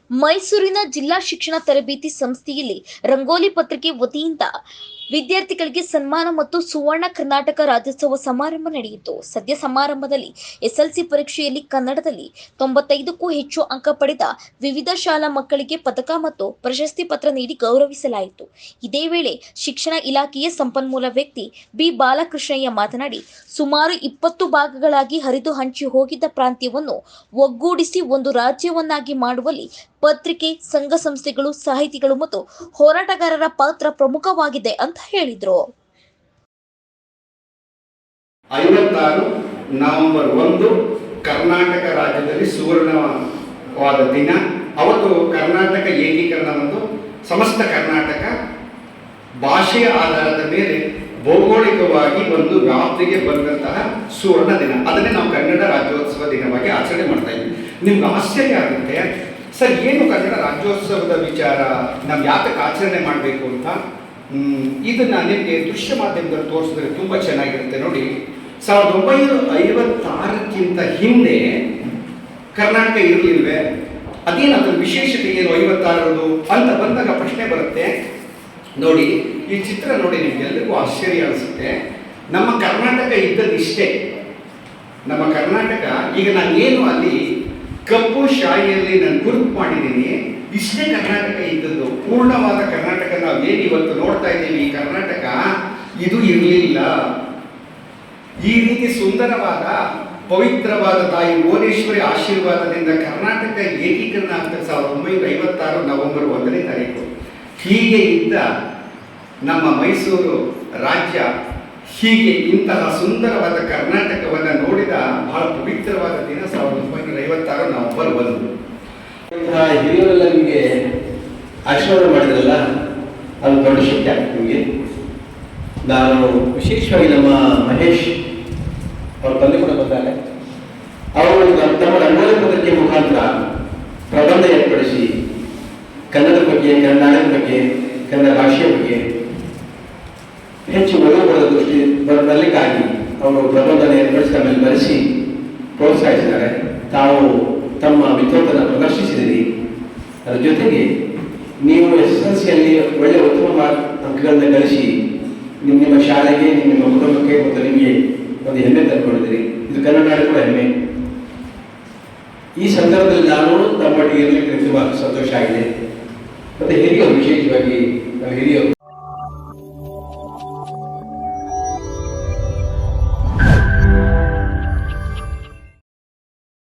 ಮೈಸೂರಿನ ಜಿಲ್ಲಾ ಶಿಕ್ಷಣ ತರಬೇತಿ ಸಂಸ್ಥೆಯಲ್ಲಿ ರಂಗೋಲಿ ಪತ್ರಿಕೆ ವತಿಯಿಂದ ವಿದ್ಯಾರ್ಥಿಗಳಿಗೆ ಸನ್ಮಾನ ಮತ್ತು ಸುವರ್ಣ ಕರ್ನಾಟಕ ರಾಜ್ಯೋತ್ಸವ ಸಮಾರಂಭ ನಡೆಯಿತು. ಸದ್ಯ ಸಮಾರಂಭದಲ್ಲಿ ಎಸ್ಎಲ್ಸಿ ಪರೀಕ್ಷೆಯಲ್ಲಿ ಕನ್ನಡದಲ್ಲಿ 95ಕ್ಕೂ ಹೆಚ್ಚು ಅಂಕ ಪಡೆದ ವಿವಿಧ ಶಾಲಾ ಮಕ್ಕಳಿಗೆ ಪದಕ ಮತ್ತು ಪ್ರಶಸ್ತಿ ಪತ್ರ ನೀಡಿ ಗೌರವಿಸಲಾಯಿತು. ಇದೇ ವೇಳೆ ಶಿಕ್ಷಣ ಇಲಾಖೆಯ ಸಂಪನ್ಮೂಲ ವ್ಯಕ್ತಿ ಬಿ ಬಾಲಕೃಷ್ಣಯ್ಯ ಮಾತನಾಡಿ, ಸುಮಾರು 20 ಭಾಗಗಳಾಗಿ ಹರಿದು ಹಂಚಿ ಹೋಗಿದ್ದ ಪ್ರಾಂತ್ಯವನ್ನು ಒಗ್ಗೂಡಿಸಿ ಒಂದು ರಾಜ್ಯವನ್ನಾಗಿ ಮಾಡುವಲ್ಲಿ ಪತ್ರಿಕೆ, ಸಂಘ ಸಂಸ್ಥೆಗಳು, ಸಾಹಿತಿಗಳು ಮತ್ತು ಹೋರಾಟಗಾರರ ಪಾತ್ರ ಪ್ರಮುಖವಾಗಿದೆ ಅಂತ ಹೇಳಿದ್ರು. 56 ನವೆಂಬರ್ 1 ಕರ್ನಾಟಕ ರಾಜ್ಯದಲ್ಲಿ ಸುವರ್ಣವಾದ ದಿನ. ಅವತ್ತು ಕರ್ನಾಟಕ ಏಕೀಕರಣವನ್ನು ಸಮಸ್ತ ಕರ್ನಾಟಕ ಭಾಷೆಯ ಆಧಾರದ ಮೇಲೆ ಭೌಗೋಳಿಕವಾಗಿ ಒಂದು ವ್ಯಾಪ್ತಿಗೆ ಬಂದಂತಹ ಸುವರ್ಣ ದಿನ. ಅದನ್ನೇ ನಾವು ಕನ್ನಡ ರಾಜ್ಯೋತ್ಸವ ದಿನವಾಗಿ ಆಚರಣೆ ಮಾಡ್ತಾ ಇದ್ದೀವಿ. ನಿಮ್ಗೆ ಆಶ್ಚರ್ಯ ಆಗುತ್ತೆ, ಸರ್ ಏನು ಕನ್ನಡ ರಾಜ್ಯೋತ್ಸವದ ವಿಚಾರ, ನಾವು ಯಾತಕ್ಕೆ ಆಚರಣೆ ಮಾಡಬೇಕು ಅಂತ. ಇದನ್ನ ನಿಮಗೆ ದೃಶ್ಯ ಮಾಧ್ಯಮದಲ್ಲಿ ತೋರಿಸಿದ್ರೆ ತುಂಬ ಚೆನ್ನಾಗಿರುತ್ತೆ. ನೋಡಿ, 1956ಕ್ಕಿಂತ ಹಿಂದೆ ಕರ್ನಾಟಕ ಇರಲಿಲ್ವೇ? ಅದೇನು ಅದರ ವಿಶೇಷತೆ ಏನು 56 ಅಂತ ಬಂದಾಗ ಪ್ರಶ್ನೆ ಬರುತ್ತೆ. ನೋಡಿ, ಈ ಚಿತ್ರ ನೋಡಿ, ನಿಮ್ಗೆಲ್ಲರಿಗೂ ಆಶ್ಚರ್ಯ ಅನಿಸುತ್ತೆ. ನಮ್ಮ ಕರ್ನಾಟಕ ಇದ್ದದಿಷ್ಟೇ. ನಮ್ಮ ಕರ್ನಾಟಕ ಈಗ ನಾನೇನು ಅಲ್ಲಿ ಕಪ್ಪು ಶಾಯಿಯಲ್ಲಿ ನಾನು ಗುರುತು ಮಾಡಿದ್ದೀನಿ, ಇಷ್ಟೇ ಕರ್ನಾಟಕ ಇದ್ದದ್ದು. ಪೂರ್ಣವಾದ ಕರ್ನಾಟಕ ನಾವು ಏನು ಇವತ್ತು ನೋಡ್ತಾ ಇದ್ದೀವಿ, ಈ ಕರ್ನಾಟಕ ಇದು ಇರಲಿಲ್ಲ. ಈ ರೀತಿ ಸುಂದರವಾದ ಪವಿತ್ರವಾದ ತಾಯಿ ಭುವನೇಶ್ವರಿ ಆಶೀರ್ವಾದದಿಂದ ಕರ್ನಾಟಕ ಏಕೀಕರಣ ಆಗ್ತದೆ 1956 ನವೆಂಬರ್ 1ನೇ ತಾರೀಕು. ಹೀಗೆ ಇದ್ದ ನಮ್ಮ ಮೈಸೂರು ರಾಜ್ಯ ಹೀಗೆ ಇಂತಹ ಸುಂದರವಾದ ಕರ್ನಾಟಕವನ್ನು ನೋಡಿದ ಬಹಳ ಪವಿತ್ರವಾದ ದಿನ 1956 ನವೆಂಬರ್ 1. ಹಿರಿಯರೆಲ್ಲ ನಿಮಗೆ ಆಶೀರ್ವಾದ ಮಾಡಿದ್ರಲ್ಲ, ಅದು ದೊಡ್ಡ ಶಕ್ತಿ ಆಗ್ತದೆ ನಿಮಗೆ. ನಾನು ವಿಶೇಷವಾಗಿ ನಮ್ಮ ಮಹೇಶ್ ಅವ್ರ ತಂದೆ ಕೂಡ ಬಂದಾಗ ಅವರು ತಮ್ಮ ರಂಗೋಲಿ ಪತ್ರಿಕೆ ಮುಖಾಂತರ ಪ್ರಬಂಧ ಏರ್ಪಡಿಸಿ ಕನ್ನಡದ ಬಗ್ಗೆ, ಕನ್ನಡದ ಬಗ್ಗೆ, ಕನ್ನಡ ಭಾಷೆಯ ಬಗ್ಗೆ ಹೆಚ್ಚು ಒಲವು ಬರದ ದೃಷ್ಟಿ ಬರಲಿಕ್ಕಾಗಿ ಅವರು ಪ್ರಬಂಧನ ಏರ್ಪಡಿಸಿ ಆಮೇಲೆ ಬರೆಸಿ ಪ್ರೋತ್ಸಾಹಿಸಿದ್ದಾರೆ. ತಾವು ತಮ್ಮ ವಿದ್ವತ್ತನ್ನು ಪ್ರದರ್ಶಿಸಿದಿರಿ. ಅದರ ಜೊತೆಗೆ ನೀವು SSLCಯಲ್ಲಿ ಒಳ್ಳೆಯ ಉತ್ತಮ ಅಂಕಗಳನ್ನು ಗಳಿಸಿ ನಿಮ್ಮ ಶಾಲೆಗೆ, ನಿಮ್ಮ ಕುಟುಂಬಕ್ಕೆ ಮತ್ತು ನಿಮಗೆ ಒಂದು ಹೆಮ್ಮೆ ತಂದುಕೊಂಡಿದ್ದೀರಿ. ಇದು ಕನ್ನಡ ಕೂಡ ಹೆಮ್ಮೆ. ಈ ಸಂದರ್ಭದಲ್ಲಿ ನಾನು ತಮ್ಮೊಟ್ಟಿಗೆ ಇರಲಿಕ್ಕೆ ತುಂಬ ಸಂತೋಷ ಆಗಿದೆ. ಮತ್ತು ಹಿರಿಯರು, ವಿಶೇಷವಾಗಿ ನಮ್ಮ ಹಿರಿಯರು